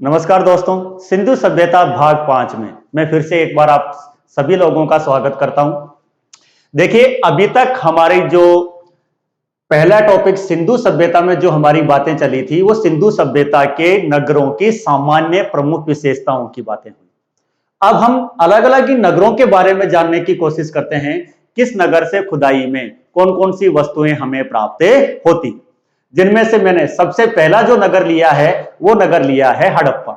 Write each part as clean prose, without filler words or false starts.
नमस्कार दोस्तों, सिंधु सभ्यता भाग 5 में मैं फिर से एक बार आप सभी लोगों का स्वागत करता हूं। देखिए, अभी तक हमारी जो पहला टॉपिक सिंधु सभ्यता में जो हमारी बातें चली थी वो सिंधु सभ्यता के नगरों की सामान्य प्रमुख विशेषताओं की बातें हुई। अब हम अलग अलग ही नगरों के बारे में जानने की कोशिश करते हैं। किस नगर से खुदाई में कौन कौन सी वस्तुएं हमें प्राप्त होती, जिनमें से मैंने सबसे पहला जो नगर लिया है वो नगर लिया है हड़प्पा।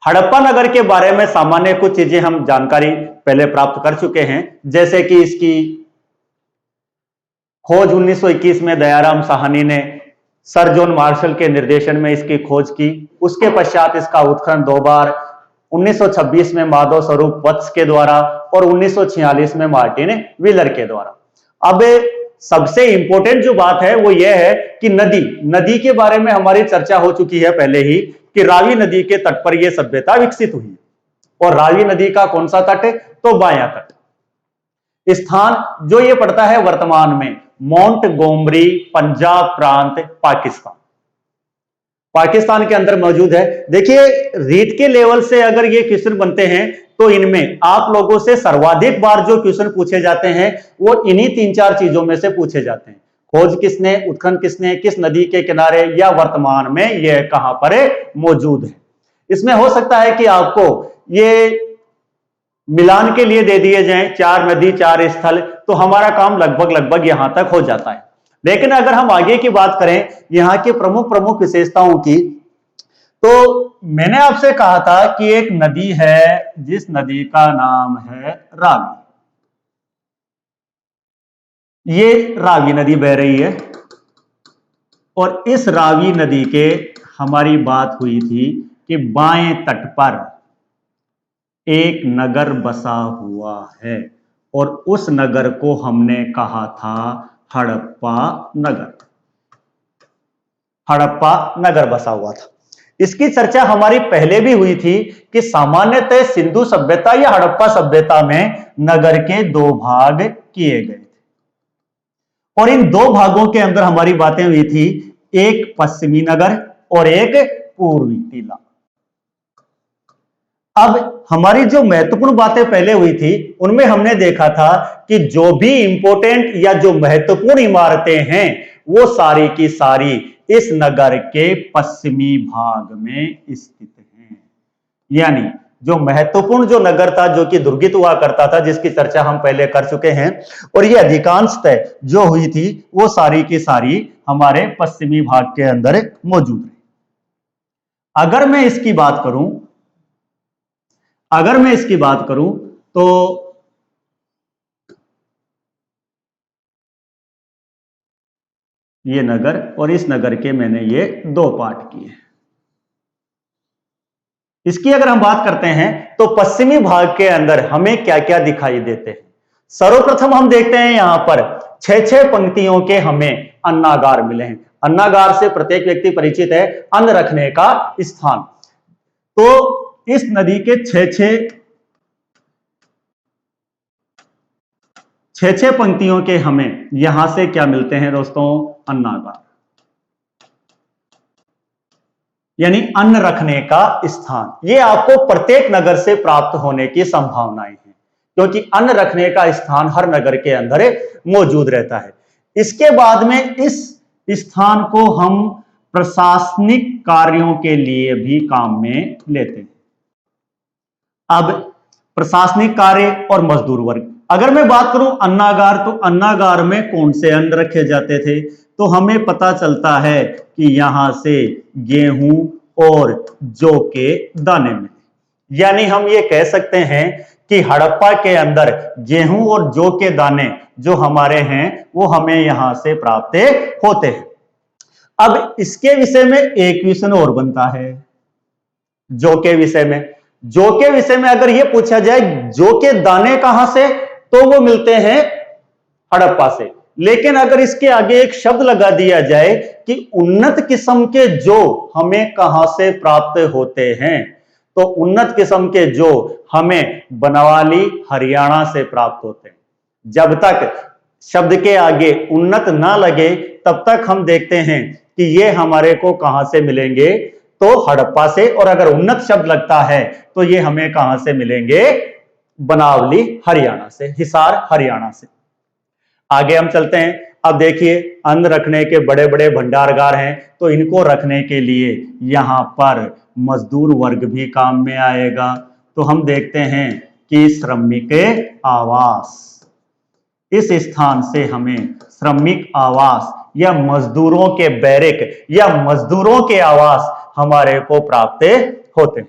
हड़प्पा नगर के बारे में सामान्य कुछ चीजें हम जानकारी पहले प्राप्त कर चुके हैं, जैसे कि इसकी खोज 1921 में दयाराम साहनी ने सर जॉन मार्शल के निर्देशन में इसकी खोज की। उसके पश्चात इसका उत्खनन 2 बार 1926 में माधव स्वरूप वत्स के द्वारा और 1946 में मार्टिन व्हीलर के द्वारा। अब सबसे इंपॉर्टेंट जो बात है वो यह है कि नदी के बारे में हमारी चर्चा हो चुकी है पहले ही कि रावी नदी के तट पर यह सभ्यता विकसित हुई। और रावी नदी का कौन सा तट? तो बायां तट। स्थान जो ये पड़ता है वर्तमान में मोंटगोमरी, पंजाब प्रांत, पाकिस्तान के अंदर मौजूद है। देखिए, रीट के लेवल से अगर ये क्वेश्चन बनते हैं तो इनमें आप लोगों से सर्वाधिक बार जो क्वेश्चन पूछे जाते हैं वो इन्हीं 3-4 चीजों में से पूछे जाते हैं। खोज किसने, उत्खनन किसने, किस नदी के किनारे, या वर्तमान में यह कहां पर मौजूद है। इसमें हो सकता है कि आपको ये मिलान के लिए दे दिए जाएं 4 नदी 4 स्थल, तो हमारा काम लगभग यहां तक हो जाता है। लेकिन अगर हम आगे की बात करें यहां की प्रमुख विशेषताओं की, तो मैंने आपसे कहा था कि एक नदी है जिस नदी का नाम है रावी। ये रावी नदी बह रही है और इस रावी नदी के हमारी बात हुई थी कि बाएं तट पर एक नगर बसा हुआ है और उस नगर को हमने कहा था हड़प्पा नगर। हड़प्पा नगर बसा हुआ था। इसकी चर्चा हमारी पहले भी हुई थी कि सामान्यतः सिंधु सभ्यता या हड़प्पा सभ्यता में नगर के 2 भाग किए गए थे और इन 2 भागों के अंदर हमारी बातें हुई थी, एक पश्चिमी नगर और एक पूर्वी टीला। अब हमारी जो महत्वपूर्ण बातें पहले हुई थी उनमें हमने देखा था कि जो भी इंपॉर्टेंट या जो महत्वपूर्ण इमारतें हैं वो सारी की सारी इस नगर के पश्चिमी भाग में स्थित हैं। यानी जो महत्वपूर्ण जो नगर था जो कि दुर्गित हुआ करता था, जिसकी चर्चा हम पहले कर चुके हैं, और ये अधिकांशतः जो हुई थी वो सारी की सारी हमारे पश्चिमी भाग के अंदर मौजूद है। अगर मैं इसकी बात करूं तो ये नगर और इस नगर के मैंने ये 2 पार्ट किए। इसकी अगर हम बात करते हैं तो पश्चिमी भाग के अंदर हमें क्या क्या दिखाई देते हैं। सर्वप्रथम हम देखते हैं यहां पर 6 पंक्तियों के हमें अन्नागार मिले हैं। अन्नागार से प्रत्येक व्यक्ति परिचित है, अन्न रखने का स्थान। तो इस नदी के 6 पंक्तियों के हमें यहां से क्या मिलते हैं दोस्तों? अन्नागार, यानी अन्न रखने का स्थान। ये आपको प्रत्येक नगर से प्राप्त होने की संभावनाएं हैं, क्योंकि अन्न रखने का स्थान हर नगर के अंदर मौजूद रहता है। इसके बाद में इस स्थान को हम प्रशासनिक कार्यों के लिए भी काम में लेते हैं। अब प्रशासनिक कार्य और मजदूर वर्ग, अगर मैं बात करूं अन्नागार, तो अन्नागार में कौन से अन्न रखे जाते थे? तो हमें पता चलता है कि यहां से गेहूं और जौ के दाने मिले। यानी हम ये कह सकते हैं कि हड़प्पा के अंदर गेहूं और जौ के दाने जो हमारे हैं वो हमें यहां से प्राप्त होते हैं। अब इसके विषय में एक क्वेश्चन और बनता है जौ के विषय में अगर ये पूछा जाए जौ के दाने कहां से, तो वो मिलते हैं हड़प्पा से। लेकिन अगर इसके आगे एक शब्द लगा दिया जाए कि उन्नत किस्म के जौ हमें कहां से प्राप्त होते हैं, तो उन्नत किस्म के जौ हमें बनवाली हरियाणा से प्राप्त होते हैं। जब तक शब्द के आगे उन्नत ना लगे तब तक हम देखते हैं कि ये हमारे को कहां से मिलेंगे? तो हड़प्पा से, और अगर उन्नत शब्द लगता है तो ये हमें कहां से मिलेंगे? बनावली हरियाणा से, हिसार हरियाणा से। आगे हम चलते हैं। अब देखिए, अन्न रखने के बड़े बड़े भंडारगार हैं, तो इनको रखने के लिए यहां पर मजदूर वर्ग भी काम में आएगा। तो हम देखते हैं कि श्रमिक आवास, इस स्थान से हमें श्रमिक आवास या मजदूरों के बैरक या मजदूरों के आवास हमारे को प्राप्त होते हैं।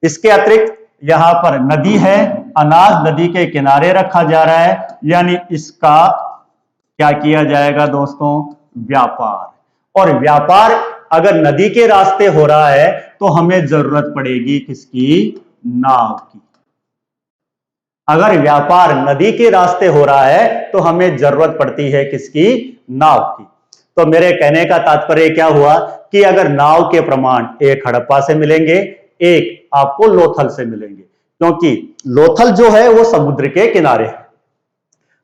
इसके अतिरिक्त यहां पर नदी है, अनाज नदी के किनारे रखा जा रहा है, यानी इसका क्या किया जाएगा दोस्तों? व्यापार। और व्यापार अगर नदी के रास्ते हो रहा है तो हमें जरूरत पड़ेगी किसकी? नाव की। अगर व्यापार नदी के रास्ते हो रहा है तो हमें जरूरत पड़ती है किसकी? नाव की। तो मेरे कहने का तात्पर्य क्या हुआ कि अगर नाव के प्रमाण एक हड़प्पा से मिलेंगे, एक आपको लोथल से मिलेंगे, क्योंकि लोथल जो है वो समुद्र के किनारे है।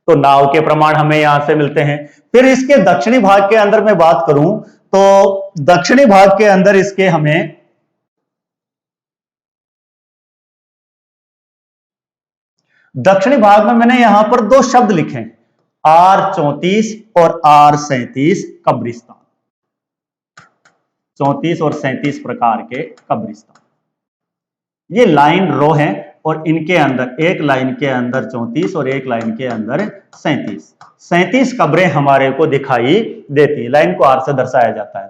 तो नाव के प्रमाण हमें यहां से मिलते हैं। फिर इसके दक्षिणी भाग के अंदर मैं बात करूं तो दक्षिणी भाग के अंदर इसके हमें दक्षिणी भाग में मैंने यहां पर दो शब्द लिखे हैं, R34 और R37 कब्रिस्तान। 34 और 37 प्रकार के कब्रिस्तान, ये लाइन रो है, और इनके अंदर एक लाइन के अंदर 34 और एक लाइन के अंदर 37 कब्रें हमारे को दिखाई देती। लाइन को आर से दर्शाया जाता है।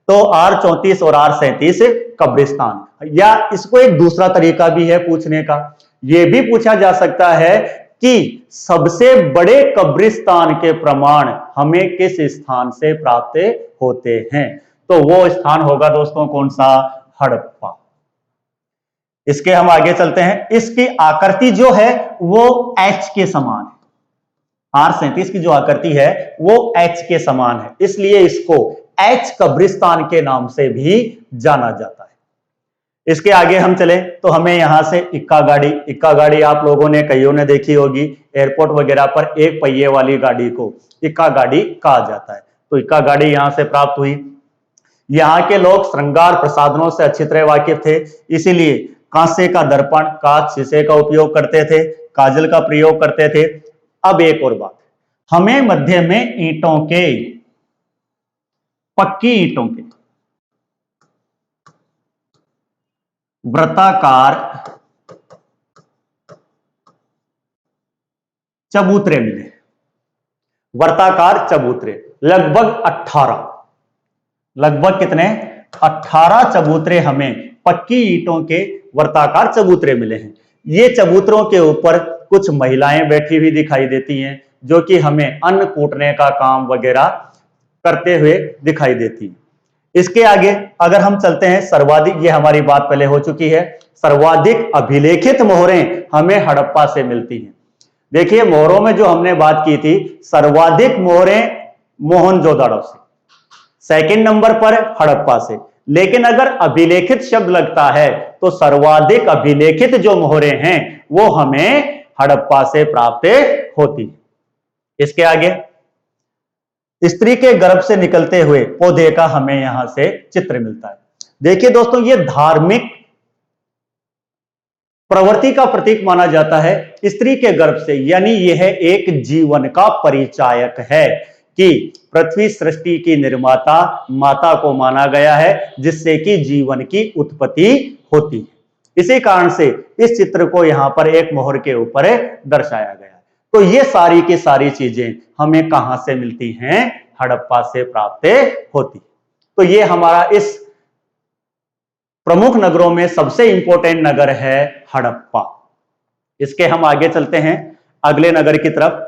तो R34 और R37 कब्रिस्तान, या इसको एक दूसरा तरीका भी है पूछने का, यह भी पूछा जा सकता है कि सबसे बड़े कब्रिस्तान के प्रमाण हमें किस स्थान से प्राप्त होते हैं? तो वो स्थान होगा दोस्तों कौन सा? हड़प्पा। इसके हम आगे चलते हैं। इसकी आकृति जो है वो एच के समान है। R37 की जो आकृति है वो एच के समान है, इसलिए इसको एच कब्रिस्तान के नाम से भी जाना जाता है। इसके आगे हम चले तो हमें यहां से इक्का गाड़ी आप लोगों ने कईयों ने देखी होगी, एयरपोर्ट वगैरह पर एक पहिए वाली गाड़ी को इक्का गाड़ी कहा जाता है। तो इक्का गाड़ी यहां से प्राप्त हुई। यहाँ के लोग श्रृंगार प्रसाधनों से अच्छी तरह वाकिफ थे, इसीलिए कांसे का दर्पण, कांच, शीशे का उपयोग करते थे, काजल का प्रयोग करते थे। अब एक और बात, हमें मध्य में ईंटों के, पक्की ईंटों के वृत्ताकार चबूतरे मिले। वृत्ताकार चबूतरे लगभग 18, लगभग कितने? 18 चबूतरे हमें पक्की ईंटों के वृत्ताकार चबूतरे मिले हैं। ये चबूतरों के ऊपर कुछ महिलाएं बैठी हुई दिखाई देती हैं, जो कि हमें अन्न कूटने का काम वगैरह करते हुए दिखाई देती हैं। इसके आगे अगर हम चलते हैं, सर्वाधिक, ये हमारी बात पहले हो चुकी है, सर्वाधिक अभिलेखित मोहरें हमें हड़प्पा से मिलती हैं। देखिए, मोहरों में जो हमने बात की थी, सर्वाधिक मोहरें मोहनजोदड़ो से, सेकंड नंबर पर हड़प्पा से। लेकिन अगर अभिलेखित शब्द लगता है तो सर्वाधिक अभिलेखित जो मोहरें हैं वो हमें हड़प्पा से प्राप्त होती। इसके आगे स्त्री के गर्भ से निकलते हुए पौधे का हमें यहां से चित्र मिलता है। देखिए दोस्तों, ये धार्मिक प्रवृत्ति का प्रतीक माना जाता है स्त्री के गर्भ से, यानी यह एक जीवन का परिचायक है कि पृथ्वी सृष्टि की निर्माता माता को माना गया है, जिससे कि जीवन की उत्पत्ति होती है। इसी कारण से इस चित्र को यहां पर एक मोहर के ऊपर दर्शाया गया है। तो ये सारी की सारी चीजें हमें कहां से मिलती हैं? हड़प्पा से प्राप्त होती। तो ये हमारा इस प्रमुख नगरों में सबसे इंपॉर्टेंट नगर है हड़प्पा। इसके हम आगे चलते हैं अगले नगर की तरफ।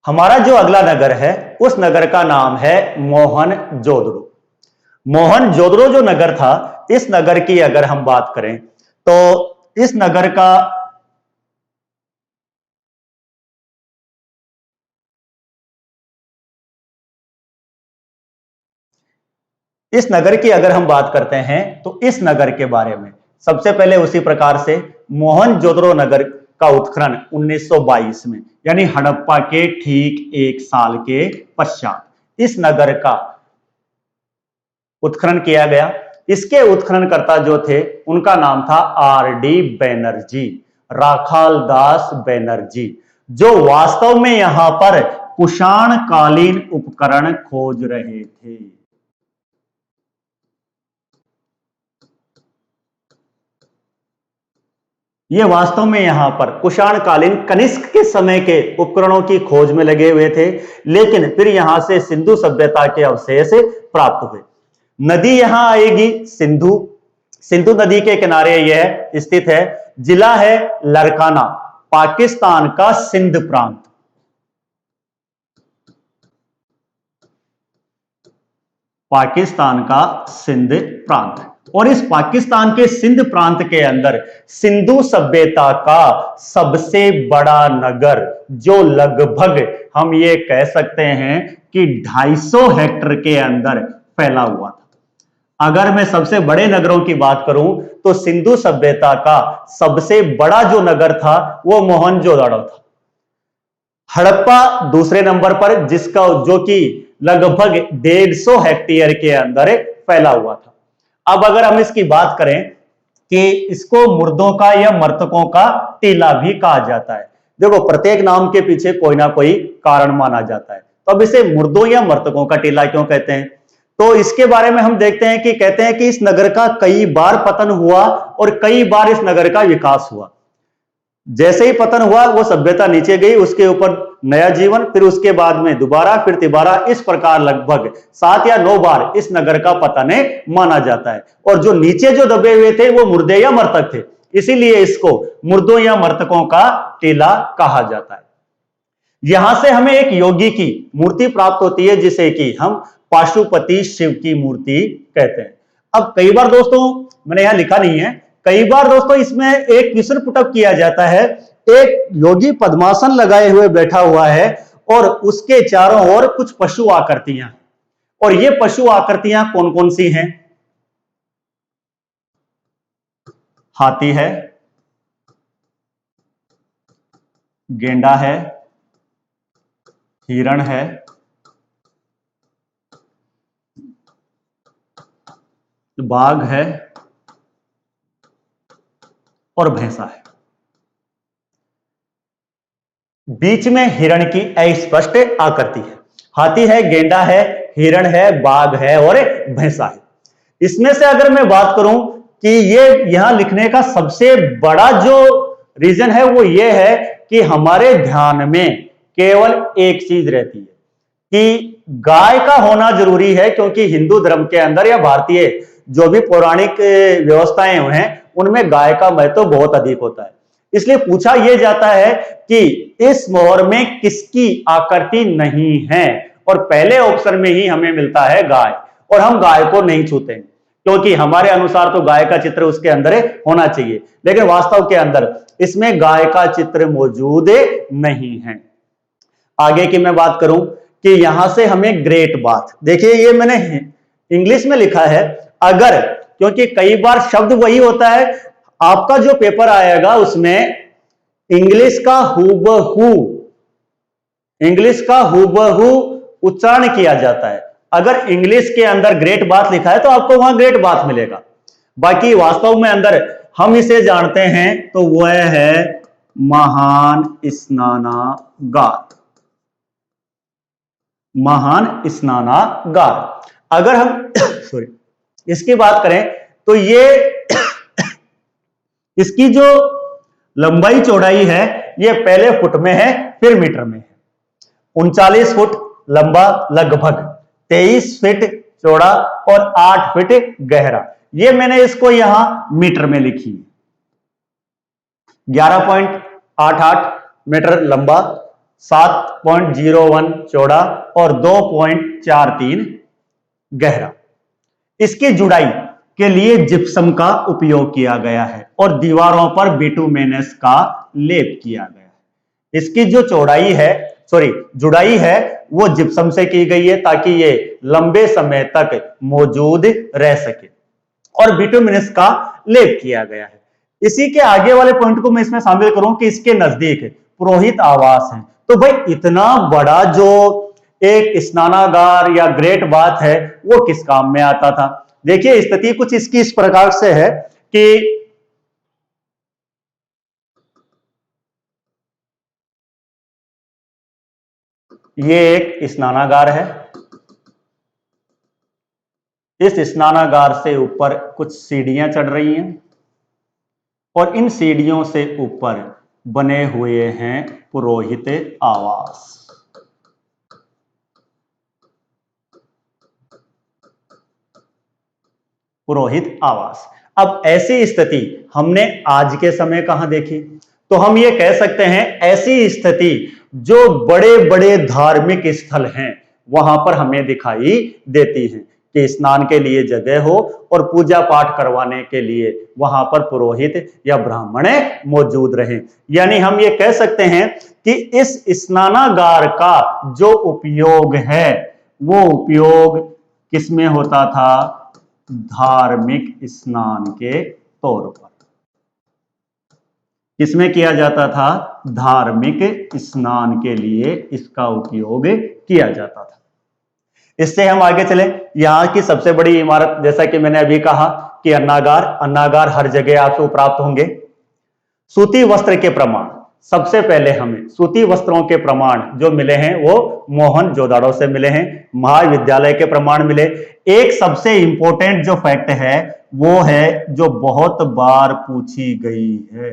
हमारा जो अगला नगर है उस नगर का नाम है मोहनजोदड़ो। मोहनजोदड़ो जो नगर था, इस नगर की अगर हम बात करें तो इस नगर का इस नगर की अगर हम बात करते हैं तो इस नगर के बारे में सबसे पहले उसी प्रकार से मोहनजोदड़ो नगर का उत्खनन 1922 में, यानी हड़प्पा के ठीक एक साल के पश्चात इस नगर का उत्खनन किया गया। इसके उत्खननकर्ता जो थे उनका नाम था आर.डी. बैनर्जी, राखाल दास बैनर्जी, जो वास्तव में यहां पर कुषाण कालीन उपकरण खोज रहे थे। ये वास्तव में यहां पर कुषाण कालीन कनिष्क के समय के उपकरणों की खोज में लगे हुए थे, लेकिन फिर यहां से सिंधु सभ्यता के अवशेष प्राप्त हुए। नदी यहां आएगी सिंधु, सिंधु नदी के किनारे यह स्थित है। जिला है लरकाना, पाकिस्तान का सिंध प्रांत। पाकिस्तान का सिंध प्रांत, और इस पाकिस्तान के सिंध प्रांत के अंदर सिंधु सभ्यता का सबसे बड़ा नगर, जो लगभग हम ये कह सकते हैं कि 250 हेक्टेयर के अंदर फैला हुआ था। अगर मैं सबसे बड़े नगरों की बात करूं तो सिंधु सभ्यता का सबसे बड़ा जो नगर था वो मोहनजोदड़ो था। हड़प्पा दूसरे नंबर पर, जिसका जो कि लगभग 150 हेक्टेयर के अंदर फैला हुआ था। अब अगर हम इसकी बात करें कि इसको मुर्दों का या मृतकों का टीला भी कहा जाता है। देखो, प्रत्येक नाम के पीछे कोई ना कोई कारण माना जाता है, तो अब इसे मुर्दों या मृतकों का टीला क्यों कहते हैं? तो इसके बारे में हम देखते हैं कि कहते हैं कि इस नगर का कई बार पतन हुआ और कई बार इस नगर का विकास हुआ। जैसे ही पतन हुआ वो सभ्यता नीचे गई, उसके ऊपर नया जीवन, फिर उसके बाद में दोबारा, फिर तिबारा, इस प्रकार लगभग 7 या 9 बार इस नगर का पतन माना जाता है। और जो नीचे जो दबे हुए थे वो मुर्दे या मृतक थे, इसीलिए इसको मुर्दों या मृतकों का टीला कहा जाता है। यहां से हमें एक योगी की मूर्ति प्राप्त होती है, जिसे कि हम पाशुपति शिव की मूर्ति कहते हैं। अब कई बार दोस्तों, मैंने यहां लिखा नहीं है, कई बार दोस्तों इसमें एक क्वेश्चन पुटअप किया जाता है। एक योगी पद्मासन लगाए हुए बैठा हुआ है और उसके चारों ओर कुछ पशु आकृतियां, और ये पशु आकृतियां कौन कौन सी हैं? हाथी है, गेंडा है, हिरण है, बाघ है और भैंसा है। बीच में हिरण की अस्पष्ट आकृति है। हाथी है, गेंडा है, हिरण है, बाघ है और भैंसा है। इसमें से अगर मैं बात करूं कि ये यहां लिखने का सबसे बड़ा जो रीजन है वो ये है कि हमारे ध्यान में केवल एक चीज रहती है कि गाय का होना जरूरी है, क्योंकि हिंदू धर्म के अंदर या भारतीय जो भी पौराणिक व्यवस्थाएं हैं उनमें गाय का महत्व बहुत अधिक होता है। इसलिए पूछा यह जाता है कि इस मोहर में किसकी आकृति नहीं है, और पहले ऑप्शन में ही हमें मिलता है गाय, और हम गाय को नहीं छूते क्योंकि हमारे अनुसार तो गाय का चित्र उसके अंदर होना चाहिए, लेकिन वास्तव के अंदर इसमें गाय का चित्र मौजूद नहीं है। आगे की मैं बात करूं कि यहां से हमें ग्रेट बाथ, देखिए ये मैंने इंग्लिश में लिखा है, अगर, क्योंकि कई बार शब्द वही होता है, आपका जो पेपर आएगा उसमें इंग्लिश का हूबहू उच्चारण किया जाता है। अगर इंग्लिश के अंदर ग्रेट बाथ लिखा है तो आपको वहां ग्रेट बाथ मिलेगा, बाकी वास्तव में अंदर हम इसे जानते हैं तो वह है महान स्नानागार। महान स्नानागार। अगर हम सॉरी इसकी बात करें तो ये इसकी जो लंबाई चौड़ाई है ये पहले फुट में है फिर मीटर में है। 39 फुट लंबा, लगभग 23 फीट चौड़ा और 8 फीट गहरा। ये मैंने इसको यहां मीटर में लिखी, 11.88 मीटर लंबा, 7.01 चौड़ा और 2.43 गहरा। इसकी जुड़ाई के लिए जिप्सम का उपयोग किया गया है और दीवारों पर बिटुमेनस का लेप किया गया है। इसकी जो चौड़ाई है, सॉरी जुड़ाई है, वो जिप्सम से की गई है ताकि ये लंबे समय तक मौजूद रह सके, और बिटुमिनस का लेप किया गया है। इसी के आगे वाले पॉइंट को मैं इसमें शामिल करूं कि इसके नजदीक पुरोहित आवास है। तो भाई इतना बड़ा जो एक स्नानागार या ग्रेट बाथ है वो किस काम में आता था? देखिए स्थिति कुछ इसकी इस प्रकार से है कि ये एक स्नानागार है, इस स्नानागार से ऊपर कुछ सीढ़ियां चढ़ रही हैं और इन सीढ़ियों से ऊपर बने हुए हैं पुरोहित आवास। पुरोहित आवास। अब ऐसी स्थिति हमने आज के समय कहां देखी? तो हम ये कह सकते हैं ऐसी स्थिति जो बड़े बड़े धार्मिक स्थल हैं वहां पर हमें दिखाई देती है कि स्नान के लिए जगह हो और पूजा पाठ करवाने के लिए वहां पर पुरोहित या ब्राह्मण मौजूद रहे। यानी हम ये कह सकते हैं कि इस स्नानागार का जो उपयोग है वो उपयोग किसमें होता था? धार्मिक स्नान के तौर पर। किसमें किया जाता था? धार्मिक स्नान के लिए इसका उपयोग किया जाता था। इससे हम आगे चले, यहां की सबसे बड़ी इमारत, जैसा कि मैंने अभी कहा कि अन्नागार, अन्नागार हर जगह आपको प्राप्त होंगे। सूती वस्त्र के प्रमाण, सबसे पहले हमें सूती वस्त्रों के प्रमाण जो मिले हैं वो मोहनजोदाड़ो से मिले हैं, महाविद्यालय के प्रमाण मिले। एक सबसे इंपॉर्टेंट जो फैक्ट है वो है जो बहुत बार पूछी गई है,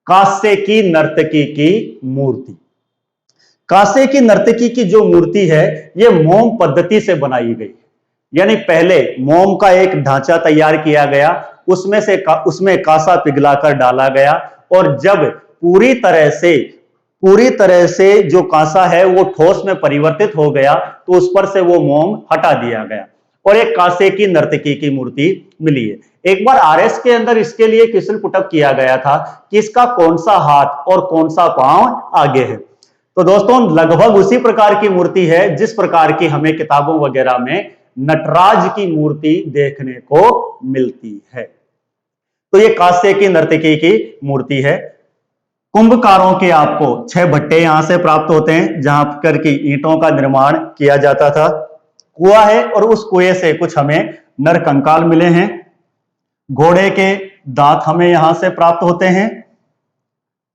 कांसे की नर्तकी की मूर्ति। कांसे की नर्तकी की जो मूर्ति है ये मोम पद्धति से बनाई गई, यानी पहले मोम का एक ढांचा तैयार किया गया, उसमें कांसा पिघलाकर डाला गया और जब पूरी तरह से जो कांसा है वो ठोस में परिवर्तित हो गया तो उस पर से वो मोम हटा दिया गया और एक कांसे की नर्तकी की मूर्ति मिली है। एक बार आरएस के अंदर इसके लिए क्वेश्चन पुटअप किया गया था कि इसका कौन सा हाथ और कौन सा पांव आगे है। तो दोस्तों लगभग उसी प्रकार की मूर्ति है जिस प्रकार की हमें किताबों वगैरह में नटराज की मूर्ति देखने को मिलती है। तो ये कांसे की नर्तकी की मूर्ति है। कुंभकारों के आपको 6 भट्टे यहां से प्राप्त होते हैं जहां कर की ईंटों का निर्माण किया जाता था। कुआं है और उस कुएं से कुछ हमें नरकंकाल मिले हैं। घोड़े के दांत हमें यहां से प्राप्त होते हैं।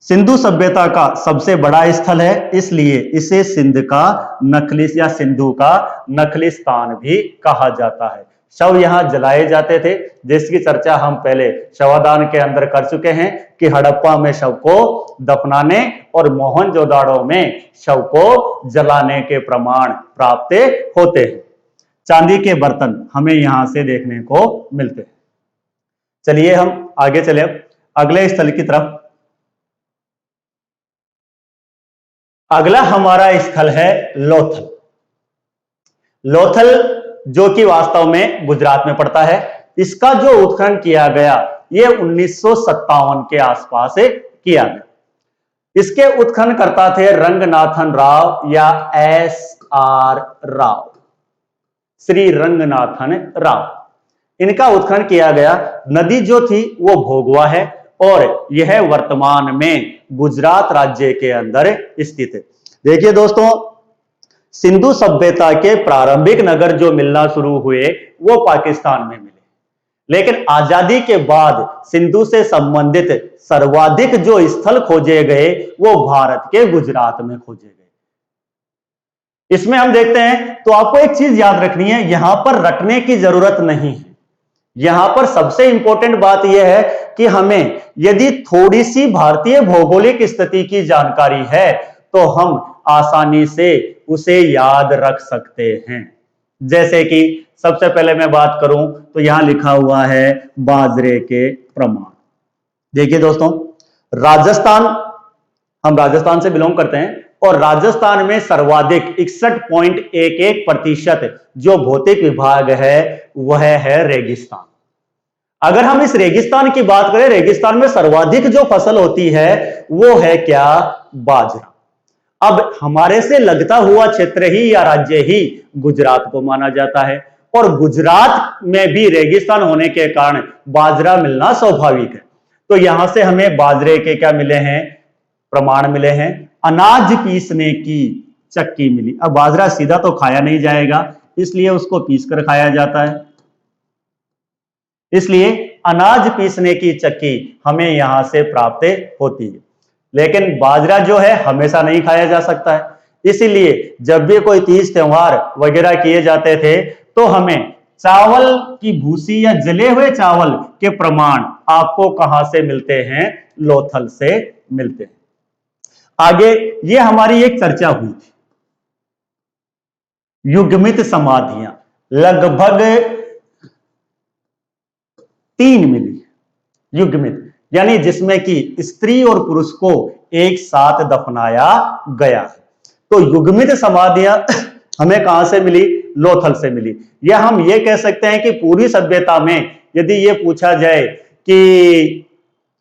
सिंधु सभ्यता का सबसे बड़ा स्थल है इसलिए इसे सिंध का नखलिस या सिंधु का नखलिस्तान भी कहा जाता है। शव यहां जलाए जाते थे जिसकी चर्चा हम पहले शवादान के अंदर कर चुके हैं कि हड़प्पा में शव को दफनाने और मोहनजोदाड़ो में शव को जलाने के प्रमाण प्राप्त होते हैं। चांदी के बर्तन हमें यहां से देखने को मिलते हैं। चलिए हम आगे चले अगले स्थल की तरफ। अगला हमारा स्थल है लोथल। लोथल जो कि वास्तव में गुजरात में पड़ता है। इसका जो उत्खनन किया गया ये 1957 के आसपास किया गया। इसके उत्खननकर्ता थे रंगनाथन राव या SR राव, श्री रंगनाथन राव। इनका उत्खनन किया गया। नदी जो थी वो भोगवा है और यह वर्तमान में गुजरात राज्य के अंदर स्थित है। देखिए दोस्तों सिंधु सभ्यता के प्रारंभिक नगर जो मिलना शुरू हुए वो पाकिस्तान में मिले, लेकिन आजादी के बाद सिंधु से संबंधित सर्वाधिक जो स्थल खोजे गए वो भारत के गुजरात में खोजे गए। इसमें हम देखते हैं तो आपको एक चीज याद रखनी है, यहां पर रटने की जरूरत नहीं है। यहां पर सबसे इंपॉर्टेंट बात यह है कि हमें यदि थोड़ी सी भारतीय भौगोलिक स्थिति की जानकारी है तो हम आसानी से उसे याद रख सकते हैं। जैसे कि सबसे पहले मैं बात करूं तो यहां लिखा हुआ है बाजरे के प्रमाण। देखिए दोस्तों राजस्थान, हम राजस्थान से बिलोंग करते हैं और राजस्थान में सर्वाधिक 61.11% जो भौतिक विभाग है वह है रेगिस्तान। अगर हम इस रेगिस्तान की बात करें, रेगिस्तान में सर्वाधिक जो फसल होती है वो है क्या? बाजरा। अब हमारे से लगता हुआ क्षेत्र ही या राज्य ही गुजरात को माना जाता है, और गुजरात में भी रेगिस्तान होने के कारण बाजरा मिलना स्वाभाविक है। तो यहां से हमें बाजरे के क्या मिले हैं? प्रमाण मिले हैं। अनाज पीसने की चक्की मिली। अब बाजरा सीधा तो खाया नहीं जाएगा, इसलिए उसको पीसकर खाया जाता है, इसलिए अनाज पीसने की चक्की हमें यहां से प्राप्त होती है। लेकिन बाजरा जो है हमेशा नहीं खाया जा सकता है, इसीलिए जब भी कोई तीज त्योहार वगैरह किए जाते थे तो हमें चावल की भूसी या जले हुए चावल के प्रमाण आपको कहां से मिलते हैं? लोथल से मिलते हैं। आगे ये हमारी एक चर्चा हुई थी, युग्मित समाधियां लगभग 3 मिली। युग्मित यानी जिसमें कि स्त्री और पुरुष को एक साथ दफनाया गया है। तो युग्मित समाधियां हमें कहां से मिली? लोथल से मिली। या हम ये कह सकते हैं कि पूरी सभ्यता में यदि ये पूछा जाए कि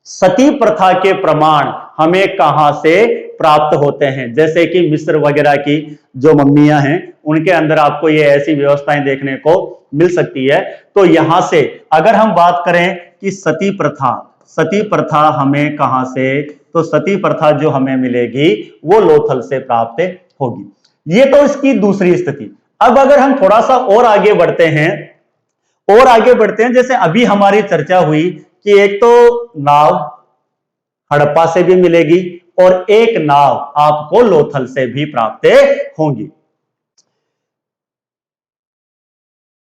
सती प्रथा के प्रमाण हमें कहां से प्राप्त होते हैं, जैसे कि मिस्र वगैरह की जो मम्मियां हैं उनके अंदर आपको ये ऐसी व्यवस्थाएं देखने को मिल सकती है। तो यहां से अगर हम बात करें कि सती प्रथा हमें कहां से? तो सती प्रथा जो हमें मिलेगी वो लोथल से प्राप्त होगी। ये तो इसकी दूसरी स्थिति। अब अगर हम थोड़ा सा और आगे बढ़ते हैं, जैसे अभी हमारी चर्चा हुई कि एक तो नाव हड़प्पा से भी मिलेगी और एक नाव आपको लोथल से भी प्राप्त होंगी।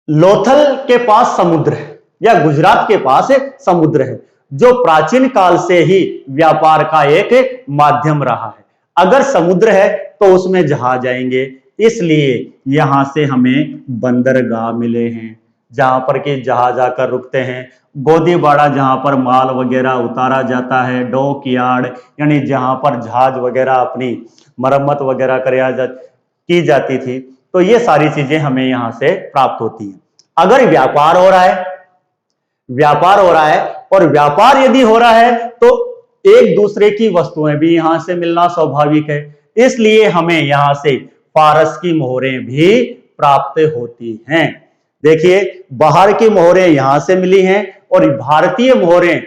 लोथल के पास समुद्र है या गुजरात के पास समुद्र है, जो प्राचीन काल से ही व्यापार का एक माध्यम रहा है। अगर समुद्र है तो उसमें जहाज आएंगे, इसलिए यहां से हमें बंदरगाह मिले हैं जहां पर कि जहाज आकर रुकते हैं। गोदीबाड़ा जहां पर माल वगैरह उतारा जाता है, डॉक यार्ड यानी जहां पर जहाज वगैरह अपनी मरम्मत वगैरह की जाती थी। तो ये सारी चीजें हमें यहां से प्राप्त होती हैं। अगर व्यापार हो रहा है और व्यापार यदि हो रहा है तो एक दूसरे की वस्तुएं भी यहां से मिलना स्वाभाविक है, इसलिए हमें यहां से पारस की मोहरें भी प्राप्त होती हैं। देखिए बाहर की मोहरें यहां से मिली हैं और भारतीय मोहरें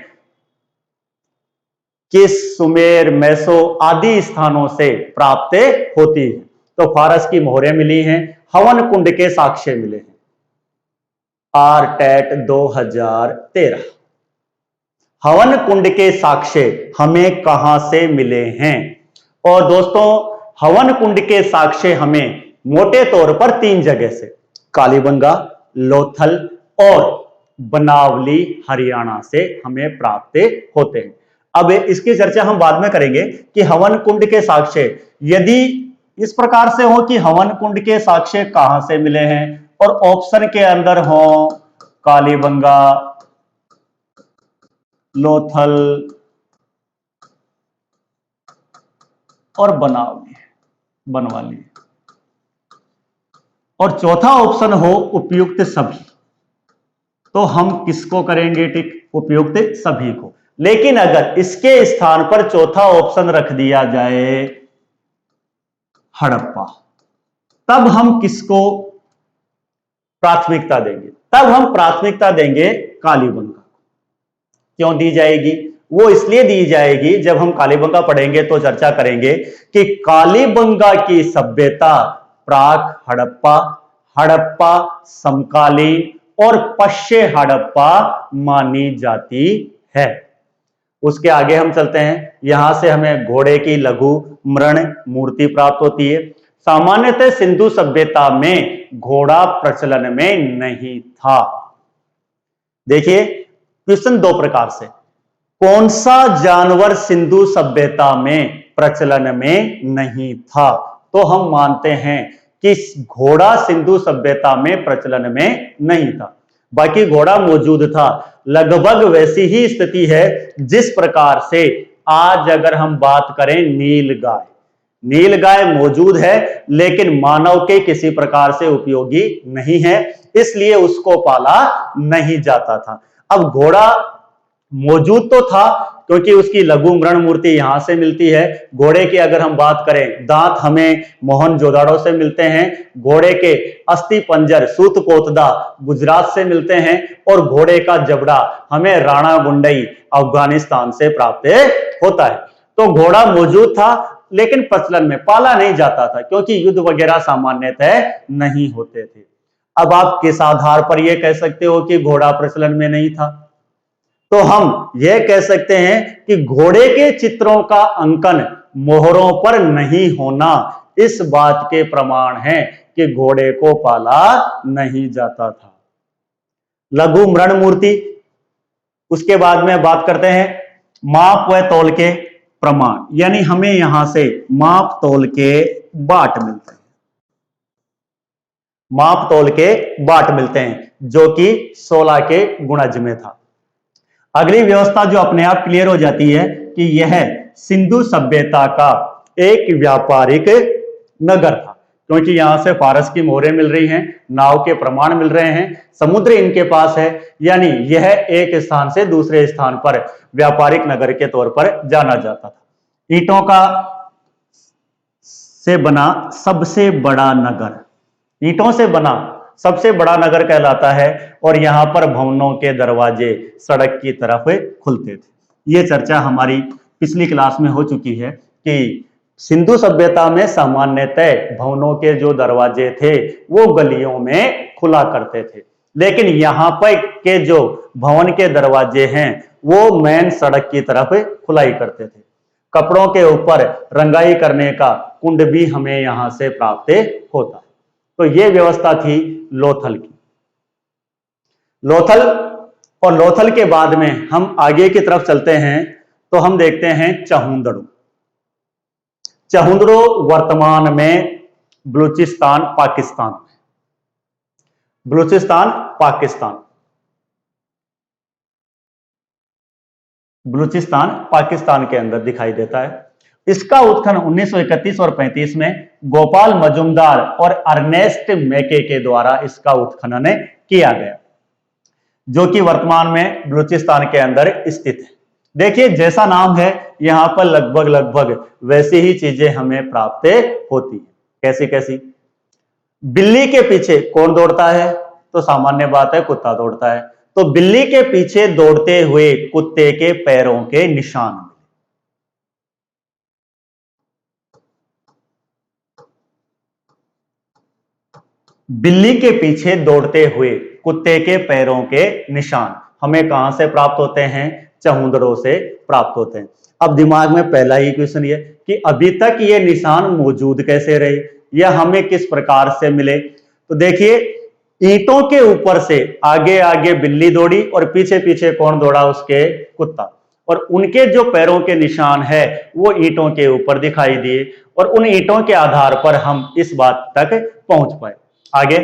किस सुमेर, मैसो आदि स्थानों से प्राप्त होती है। तो फारस की मोहरें मिली हैं, हवन कुंड के साक्ष्य मिले हैं। आरटेट 2013 हवन कुंड के साक्ष्य हमें कहां से मिले हैं? और दोस्तों हवन कुंड के साक्ष्य हमें मोटे तौर पर 3 जगह से, कालीबंगा, लोथल और बनावली हरियाणा से हमें प्राप्त होते हैं। अब इसकी चर्चा हम बाद में करेंगे कि हवन कुंड के साक्ष्य यदि इस प्रकार से हो कि हवन कुंड के साक्ष्य कहां से मिले हैं और ऑप्शन के अंदर हो कालीबंगा, लोथल और बनवाली, और चौथा ऑप्शन हो उपयुक्त सभी, तो हम किसको करेंगे टिक? उपयुक्त सभी को। लेकिन अगर इसके स्थान पर चौथा ऑप्शन रख दिया जाए हड़प्पा, तब हम किसको प्राथमिकता देंगे? तब हम प्राथमिकता देंगे कालीबंगा। क्यों दी जाएगी? वो इसलिए दी जाएगी, जब हम कालीबंगा पढ़ेंगे तो चर्चा करेंगे कि कालीबंगा की सभ्यता प्राक हड़प्पा समकालीन और पश्चिम हड़प्पा मानी जाती है। उसके आगे हम चलते हैं, यहां से हमें घोड़े की लघु मृण मूर्ति प्राप्त होती है। सामान्यतः सिंधु सभ्यता में घोड़ा प्रचलन में नहीं था। देखिए क्वेश्चन 2 प्रकार से, कौन सा जानवर सिंधु सभ्यता में प्रचलन में नहीं था? तो हम मानते हैं कि घोड़ा सिंधु सभ्यता में प्रचलन में नहीं था, बाकी घोड़ा मौजूद था। लगभग वैसी ही स्थिति है जिस प्रकार से आज अगर हम बात करें नीलगाय मौजूद है, लेकिन मानव के किसी प्रकार से उपयोगी नहीं है, इसलिए उसको पाला नहीं जाता था। अब घोड़ा मौजूद तो था, क्योंकि उसकी लघु मृण मूर्ति यहां से मिलती है। घोड़े की अगर हम बात करें, दांत हमें मोहनजोदाड़ो से मिलते हैं। घोड़े के अस्थि पंजर सूतकोतदा गुजरात से मिलते हैं, और घोड़े का जबड़ा हमें राणा गुंडई अफगानिस्तान से प्राप्त होता है। तो घोड़ा मौजूद था, लेकिन प्रचलन में पाला नहीं जाता था, क्योंकि युद्ध वगैरह सामान्यतः नहीं होते थे। अब आप किस आधार पर यह कह सकते हो कि घोड़ा प्रचलन में नहीं था? तो हम यह कह सकते हैं कि घोड़े के चित्रों का अंकन मोहरों पर नहीं होना इस बात के प्रमाण है कि घोड़े को पाला नहीं जाता था। लघु मृण मूर्ति, उसके बाद में बात करते हैं माप व तौल के प्रमाण, यानी हमें यहां से माप तौल के बाट मिलते हैं। माप तौल के बाट मिलते हैं, जो कि 16 के गुणज में था। अगली व्यवस्था जो अपने आप क्लियर हो जाती है कि यह सिंधु सभ्यता का एक व्यापारिक नगर था, क्योंकि यहां से फारस की मोहरें मिल रही हैं, नाव के प्रमाण मिल रहे हैं, समुद्र इनके पास है, यानी यह एक स्थान से दूसरे स्थान पर व्यापारिक नगर के तौर पर जाना जाता था। ईंटों का से बना सबसे बड़ा नगर, ईंटों से बना सबसे बड़ा नगर कहलाता है, और यहां पर भवनों के दरवाजे सड़क की तरफ खुलते थे। यह चर्चा हमारी पिछली क्लास में हो चुकी है कि सिंधु सभ्यता में सामान्यतः भवनों के जो दरवाजे थे वो गलियों में खुला करते थे, लेकिन यहां पर के जो भवन के दरवाजे हैं वो मेन सड़क की तरफ खुलाई करते थे। कपड़ों के ऊपर रंगाई करने का कुंड भी हमें यहां से प्राप्त होता है। तो ये व्यवस्था थी लोथल की। लोथल, और लोथल के बाद में हम आगे की तरफ चलते हैं तो हम देखते हैं चहुंदड़ो। चहुंदड़ो वर्तमान में बलूचिस्तान पाकिस्तान, बलूचिस्तान पाकिस्तान, बलूचिस्तान पाकिस्तान के अंदर दिखाई देता है। इसका उत्खनन 1931 और 35 में गोपाल मजुमदार और अर्नेस्ट मैके के द्वारा इसका उत्खनन किया गया, जो कि वर्तमान में बलूचिस्तान के अंदर स्थित है। देखिए जैसा नाम है, यहां पर लगभग वैसी ही चीजें हमें प्राप्त होती है। कैसी कैसी? बिल्ली के पीछे कौन दौड़ता है? तो सामान्य बात है, कुत्ता दौड़ता है। तो बिल्ली के पीछे दौड़ते हुए कुत्ते के पैरों के निशान, बिल्ली के पीछे दौड़ते हुए कुत्ते के पैरों के निशान हमें कहां से प्राप्त होते हैं? चहुंदड़ों से प्राप्त होते हैं। अब दिमाग में पहला ही क्वेश्चन ये कि अभी तक ये निशान मौजूद कैसे रहे, या हमें किस प्रकार से मिले? तो देखिए, ईंटों के ऊपर से आगे आगे बिल्ली दौड़ी और पीछे पीछे कौन दौड़ा? उसके कुत्ता, और उनके जो पैरों के निशान है वो ईंटों के ऊपर दिखाई दिए, और उन ईंटों के आधार पर हम इस बात तक पहुंच पाए। आगे,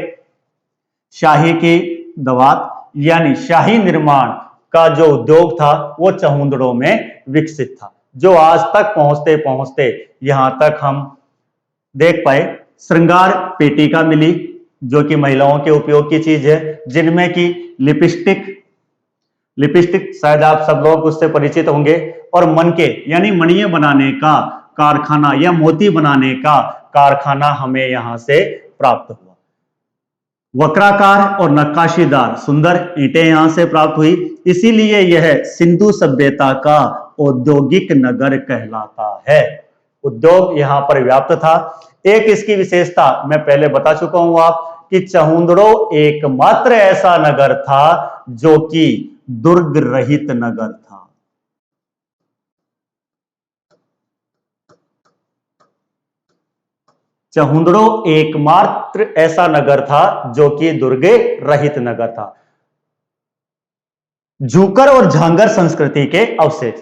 शाही की दवात यानी शाही निर्माण का जो उद्योग था वो चहुंदड़ों में विकसित था, जो आज तक पहुंचते पहुंचते यहां तक हम देख पाए। श्रृंगार पेटिका मिली, जो कि महिलाओं के उपयोग की चीज है, जिनमें की लिपस्टिक शायद आप सब लोग उससे परिचित होंगे, और मनके यानी मणियां बनाने का कारखाना या मोती बनाने का कारखाना हमें यहां से प्राप्त हुआ। वक्राकार और नक्काशीदार सुंदर ईंटें यहां से प्राप्त हुई, इसीलिए यह सिंधु सभ्यता का औद्योगिक नगर कहलाता है। उद्योग यहां पर व्याप्त था। एक इसकी विशेषता मैं पहले बता चुका हूं आप कि चहुंदड़ो एकमात्र ऐसा नगर था जो कि दुर्ग रहित नगर था। चहुंदड़ो एकमात्र ऐसा नगर था जो कि दुर्ग रहित नगर था। झूकर और झांगर संस्कृति के अवशेष,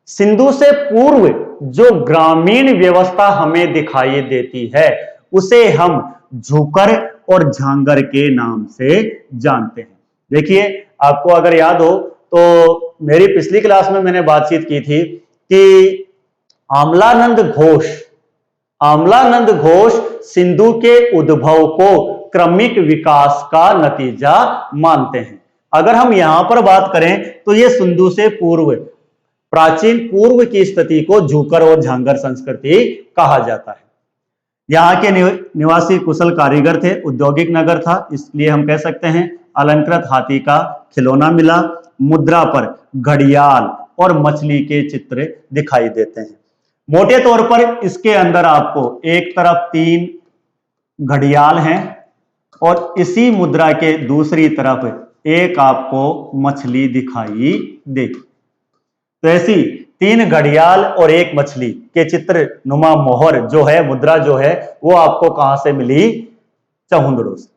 सिंधु से पूर्व जो ग्रामीण व्यवस्था हमें दिखाई देती है उसे हम झूकर और झांगर के नाम से जानते हैं। देखिए, आपको अगर याद हो तो मेरी पिछली क्लास में मैंने बातचीत की थी कि आमलानंद घोष सिंधु के उद्भव को क्रमिक विकास का नतीजा मानते हैं। अगर हम यहां पर बात करें तो ये सिंधु से पूर्व, प्राचीन पूर्व की स्थिति को झूकर और झांगर संस्कृति कहा जाता है। यहाँ के निवासी कुशल कारीगर थे, औद्योगिक नगर था, इसलिए हम कह सकते हैं अलंकृत हाथी का खिलौना मिला। मुद्रा पर घड़ियाल और मछली के चित्र दिखाई देते हैं। मोटे तौर पर इसके अंदर आपको एक तरफ 3 घड़ियाल हैं और इसी मुद्रा के दूसरी तरफ एक आपको मछली दिखाई देगी। तो ऐसी 3 घड़ियाल और एक मछली के चित्र नुमा मोहर जो है, मुद्रा जो है, वो आपको कहां से मिली? चहुंदड़ों से।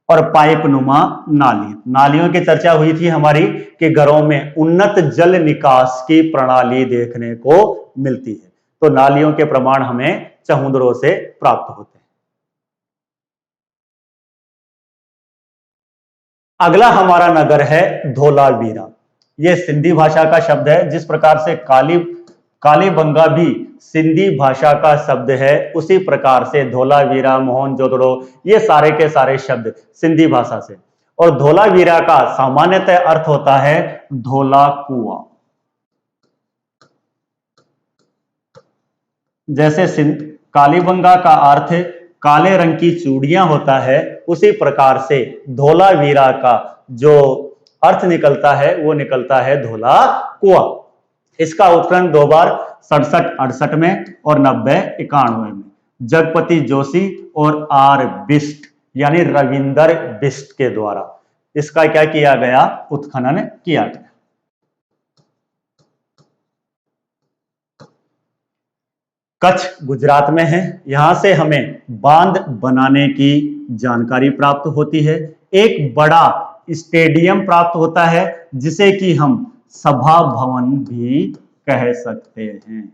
और पाइप नुमा नालियों की चर्चा हुई थी हमारी कि घरों में उन्नत जल निकास की प्रणाली देखने को मिलती है, तो नालियों के प्रमाण हमें चहुंदड़ों से प्राप्त होते हैं। अगला हमारा नगर है धोलावीरा। यह सिंधी भाषा का शब्द है। जिस प्रकार से कालीबंगा भी सिंधी भाषा का शब्द है, उसी प्रकार से धोलावीरा, मोहनजोदड़ो, ये सारे के सारे शब्द सिंधी भाषा से। और धोलावीरा का सामान्यतः अर्थ होता है धोला कुआं। जैसे कालीबंगा का अर्थ काले रंग की चूड़ियां होता है, उसी प्रकार से धोलावीरा का जो अर्थ निकलता है वो निकलता है धोला कुआं। इसका उत्खनन 2 बार 67-68 में और 90-91 में जगपति जोशी और आर बिष्ट यानी रविंदर बिष्ट के द्वारा इसका क्या किया गया? उत्खनन किया गया। कच्छ गुजरात में है। यहां से हमें बांध बनाने की जानकारी प्राप्त होती है। एक बड़ा स्टेडियम प्राप्त होता है जिसे कि हम सभा भवन भी कह सकते हैं।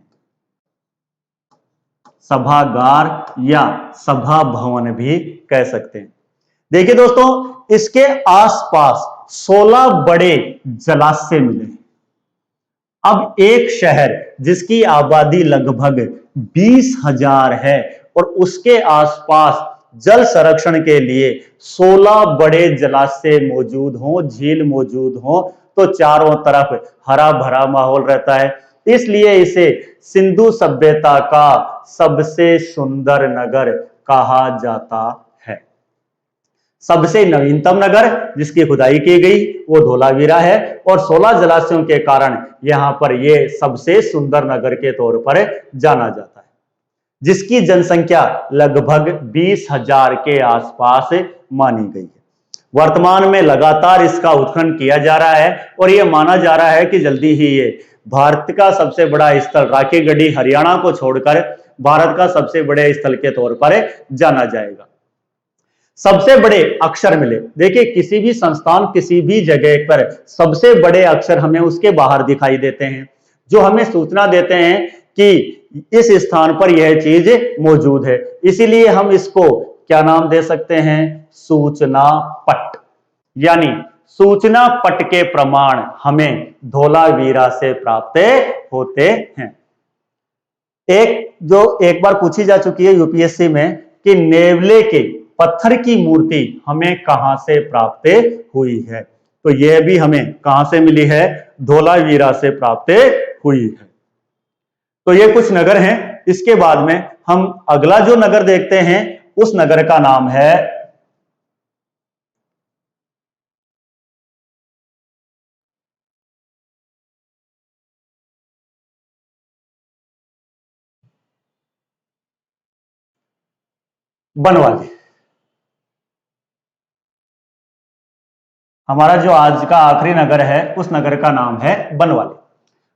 सभागार या सभा भवन भी कह सकते हैं। देखिए दोस्तों, इसके आसपास 16 बड़े जलाशय मिले हैं। अब एक शहर जिसकी आबादी लगभग 20,000 है और उसके आसपास जल संरक्षण के लिए 16 बड़े जलाशय मौजूद हों, झील मौजूद हों, तो चारों तरफ हरा भरा माहौल रहता है। इसलिए इसे सिंधु सभ्यता का सबसे सुंदर नगर कहा जाता है। सबसे नवीनतम नगर जिसकी खुदाई की गई वो धोलावीरा है और 16 जलाशयों के कारण यहां पर यह सबसे सुंदर नगर के तौर पर जाना जाता है, जिसकी जनसंख्या लगभग 20,000 के आसपास मानी गई है। वर्तमान में लगातार इसका उत्खनन किया जा रहा है और यह माना जा रहा है कि जल्दी ही ये भारत का सबसे बड़ा स्थल, राखीगढ़ी हरियाणा को छोड़कर भारत का सबसे बड़े स्थल के तौर पर जाना जाएगा। सबसे बड़े अक्षर मिले। देखिए, किसी भी संस्थान, किसी भी जगह पर सबसे बड़े अक्षर हमें उसके बाहर दिखाई देते हैं, जो हमें सूचना देते हैं कि इस स्थान पर यह चीज मौजूद है। इसीलिए हम इसको क्या नाम दे सकते हैं? सूचना पट। यानी सूचना पट के प्रमाण हमें धोलावीरा से प्राप्त होते हैं। एक बार पूछी जा चुकी है यूपीएससी में कि नेवले के पत्थर की मूर्ति हमें कहां से प्राप्त हुई है, तो यह भी हमें कहां से मिली है? धोलावीरा से प्राप्त हुई है। तो ये कुछ नगर हैं। इसके बाद में हम अगला जो नगर देखते हैं, उस नगर का नाम है बनवाली। हमारा जो आज का आखिरी नगर है, उस नगर का नाम है बनवाली।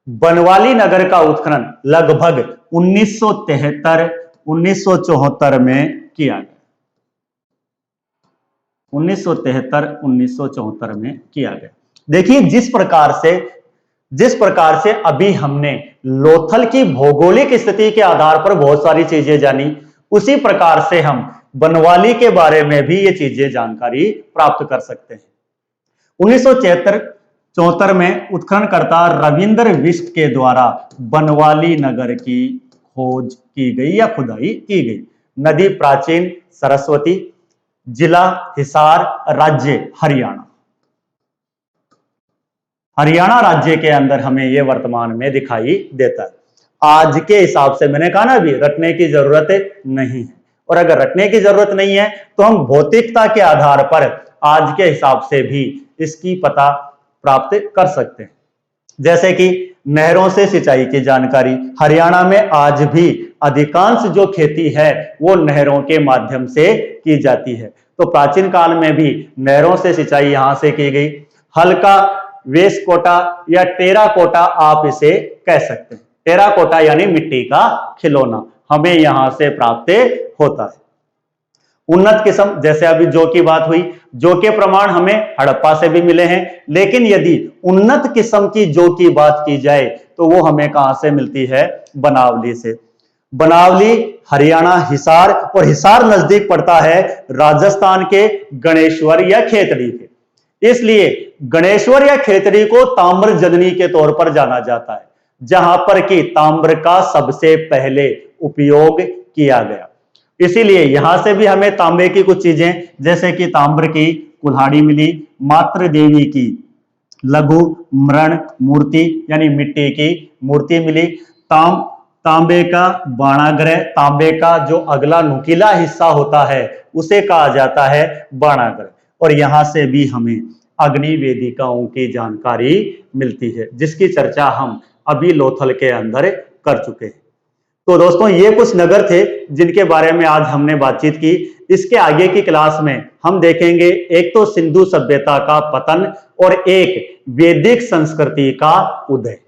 बनवाली नगर का उत्खनन लगभग 1973-1974 में किया गया। 1973-1974 में किया गया। देखिए, जिस प्रकार से अभी हमने लोथल की भौगोलिक स्थिति के आधार पर बहुत सारी चीजें जानी, उसी प्रकार से हम बनवाली के बारे में भी ये चीजें जानकारी प्राप्त कर सकते हैं। 1974 में उत्खननकर्ता रविंदर बिष्ट के द्वारा बनवाली नगर की खोज की गई या खुदाई की गई। नदी प्राचीन सरस्वती, जिला हिसार, राज्य हरियाणा। हरियाणा राज्य के अंदर हमें ये वर्तमान में दिखाई देता है। आज के हिसाब से मैंने कहा ना, भी रटने की जरूरत नहीं है, और अगर रटने की जरूरत नहीं है तो हम भौतिकता के आधार पर आज के हिसाब से भी इसकी पता प्राप्त कर सकते हैं। जैसे कि नहरों से सिंचाई की जानकारी, हरियाणा में आज भी अधिकांश जो खेती है वो नहरों के माध्यम से की जाती है। तो प्राचीन काल में भी नहरों से सिंचाई यहां से की गई। हल्का वेस्टकोटा या टेराकोटा आप इसे कह सकते हैं। टेराकोटा यानी मिट्टी का खिलौना हमें यहां से प्राप्त होता है। उन्नत किस्म, जैसे अभी जौ की बात हुई, जौ के प्रमाण हमें हड़प्पा से भी मिले हैं, लेकिन यदि उन्नत किस्म की जौ की बात की जाए तो वो हमें कहां से मिलती है? बनावली से। बनावली हरियाणा हिसार, और हिसार नजदीक पड़ता है राजस्थान के गणेश्वर या खेतड़ी के। इसलिए गणेश्वर या खेतड़ी को ताम्र जननी के तौर पर जाना जाता है, जहां पर कि ताम्र का सबसे पहले उपयोग किया गया। इसीलिए यहां से भी हमें तांबे की कुछ चीजें, जैसे कि ताम्र की कुल्हाड़ी मिली, मातृ देवी की लघु मृण मूर्ति यानी मिट्टी की मूर्ति मिली, तांबे का बाणाग्रह, तांबे का जो अगला नुकीला हिस्सा होता है उसे कहा जाता है बाणाग्रह। और यहां से भी हमें अग्नि वेदिकाओं की जानकारी मिलती है, जिसकी चर्चा हम अभी लोथल के अंदर कर चुके हैं। तो दोस्तों, ये कुछ नगर थे जिनके बारे में आज हमने बातचीत की। इसके आगे की क्लास में हम देखेंगे एक तो सिंधु सभ्यता का पतन और एक वैदिक संस्कृति का उदय।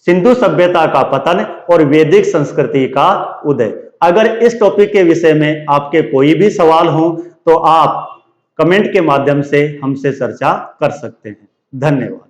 सिंधु सभ्यता का पतन और वैदिक संस्कृति का उदय। अगर इस टॉपिक के विषय में आपके कोई भी सवाल हो तो आप कमेंट के माध्यम से हमसे चर्चा कर सकते हैं। धन्यवाद।